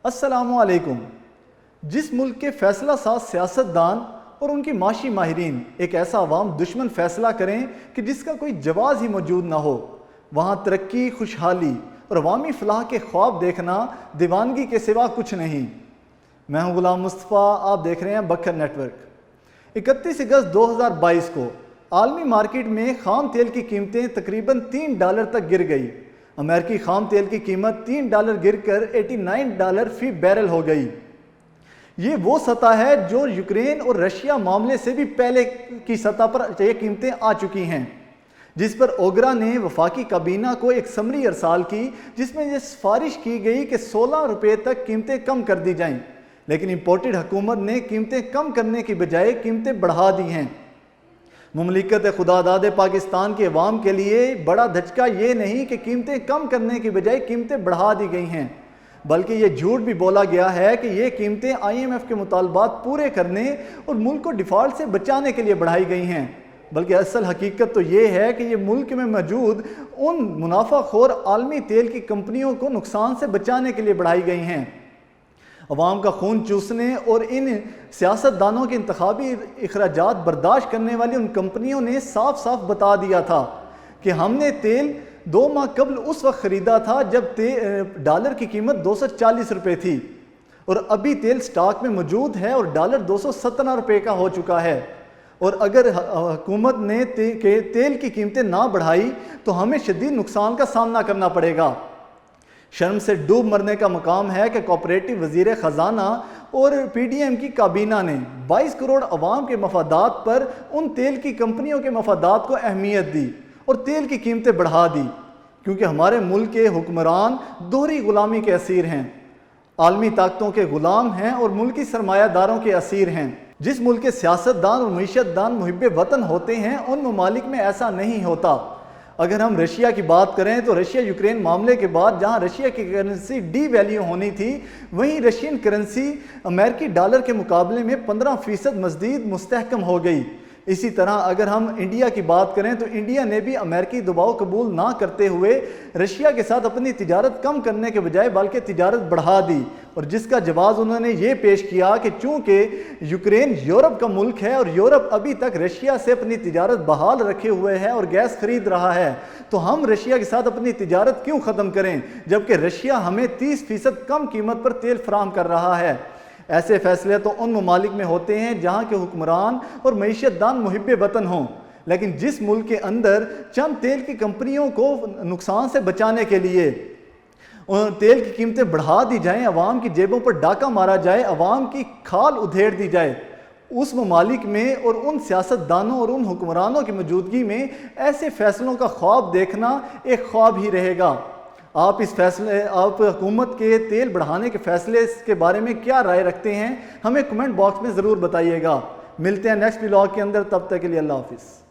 السلام علیکم۔ جس ملک کے فیصلہ ساز سیاستدان اور ان کی معاشی ماہرین ایک ایسا عوام دشمن فیصلہ کریں کہ جس کا کوئی جواز ہی موجود نہ ہو، وہاں ترقی، خوشحالی اور عوامی فلاح کے خواب دیکھنا دیوانگی کے سوا کچھ نہیں۔ میں ہوں غلام مصطفیٰ، آپ دیکھ رہے ہیں بکھر نیٹ ورک۔ 31 اگست 2022 کو عالمی مارکیٹ میں خام تیل کی قیمتیں تقریباً $3 تک گر گئی۔ امریکی خام تیل کی قیمت $3 گر کر $89 فی بیرل ہو گئی۔ یہ وہ سطح ہے جو یوکرین اور رشیا معاملے سے بھی پہلے کی سطح پر یہ قیمتیں آ چکی ہیں، جس پر اوگرا نے وفاقی کابینہ کو ایک سمری ارسال کی جس میں یہ سفارش کی گئی کہ $16 تک قیمتیں کم کر دی جائیں، لیکن امپورٹڈ حکومت نے قیمتیں کم کرنے کی بجائے قیمتیں بڑھا دی ہیں۔ مملکت خداداد پاکستان کے عوام کے لیے بڑا دھچکا یہ نہیں کہ قیمتیں کم کرنے کی بجائے قیمتیں بڑھا دی گئی ہیں، بلکہ یہ جھوٹ بھی بولا گیا ہے کہ یہ قیمتیں IMF کے مطالبات پورے کرنے اور ملک کو ڈیفالٹ سے بچانے کے لیے بڑھائی گئی ہیں، بلکہ اصل حقیقت تو یہ ہے کہ یہ ملک میں موجود ان منافع خور عالمی تیل کی کمپنیوں کو نقصان سے بچانے کے لیے بڑھائی گئی ہیں۔ عوام کا خون چوسنے اور ان سیاستدانوں کے انتخابی اخراجات برداشت کرنے والی ان کمپنیوں نے صاف صاف بتا دیا تھا کہ ہم نے تیل 2 ماہ قبل اس وقت خریدا تھا جب ڈالر کی قیمت $240 تھی، اور ابھی تیل سٹاک میں موجود ہے اور ڈالر $217 کا ہو چکا ہے، اور اگر حکومت نے تیل کی قیمتیں نہ بڑھائی تو ہمیں شدید نقصان کا سامنا کرنا پڑے گا۔ شرم سے ڈوب مرنے کا مقام ہے کہ کوآپریٹو وزیر خزانہ اور PDM کی کابینہ نے 22 کروڑ عوام کے مفادات پر ان تیل کی کمپنیوں کے مفادات کو اہمیت دی اور تیل کی قیمتیں بڑھا دی، کیونکہ ہمارے ملک کے حکمران دوہری غلامی کے اسیر ہیں، عالمی طاقتوں کے غلام ہیں اور ملکی سرمایہ داروں کے اسیر ہیں۔ جس ملک کے سیاستدان اور معیشت دان محب وطن ہوتے ہیں ان ممالک میں ایسا نہیں ہوتا۔ اگر ہم رشیا کی بات کریں تو رشیا یوکرین معاملے کے بعد جہاں رشیا کی کرنسی ڈی ویلیو ہونی تھی، وہیں رشین کرنسی امریکی ڈالر کے مقابلے میں 15% مزید مستحکم ہو گئی۔ اسی طرح اگر ہم انڈیا کی بات کریں تو انڈیا نے بھی امریکی دباؤ قبول نہ کرتے ہوئے رشیا کے ساتھ اپنی تجارت کم کرنے کے بجائے بلکہ تجارت بڑھا دی، اور جس کا جواز انہوں نے یہ پیش کیا کہ چونکہ یوکرین یورپ کا ملک ہے اور یورپ ابھی تک رشیا سے اپنی تجارت بحال رکھے ہوئے ہے اور گیس خرید رہا ہے، تو ہم رشیا کے ساتھ اپنی تجارت کیوں ختم کریں جبکہ رشیا ہمیں 30% کم قیمت پر تیل فراہم کر رہا ہے۔ ایسے فیصلے تو ان ممالک میں ہوتے ہیں جہاں کے حکمران اور معیشت دان محب وطن ہوں، لیکن جس ملک کے اندر چند تیل کی کمپنیوں کو نقصان سے بچانے کے لیے تیل کی قیمتیں بڑھا دی جائیں، عوام کی جیبوں پر ڈاکہ مارا جائے، عوام کی کھال ادھیڑ دی جائے، اس ممالک میں اور ان سیاستدانوں اور ان حکمرانوں کی موجودگی میں ایسے فیصلوں کا خواب دیکھنا ایک خواب ہی رہے گا۔ آپ حکومت کے تیل بڑھانے کے فیصلے کے بارے میں کیا رائے رکھتے ہیں؟ ہمیں کمنٹ باکس میں ضرور بتائیے گا۔ ملتے ہیں نیکسٹ ولاگ کے اندر، تب تک کے لیے اللہ حافظ۔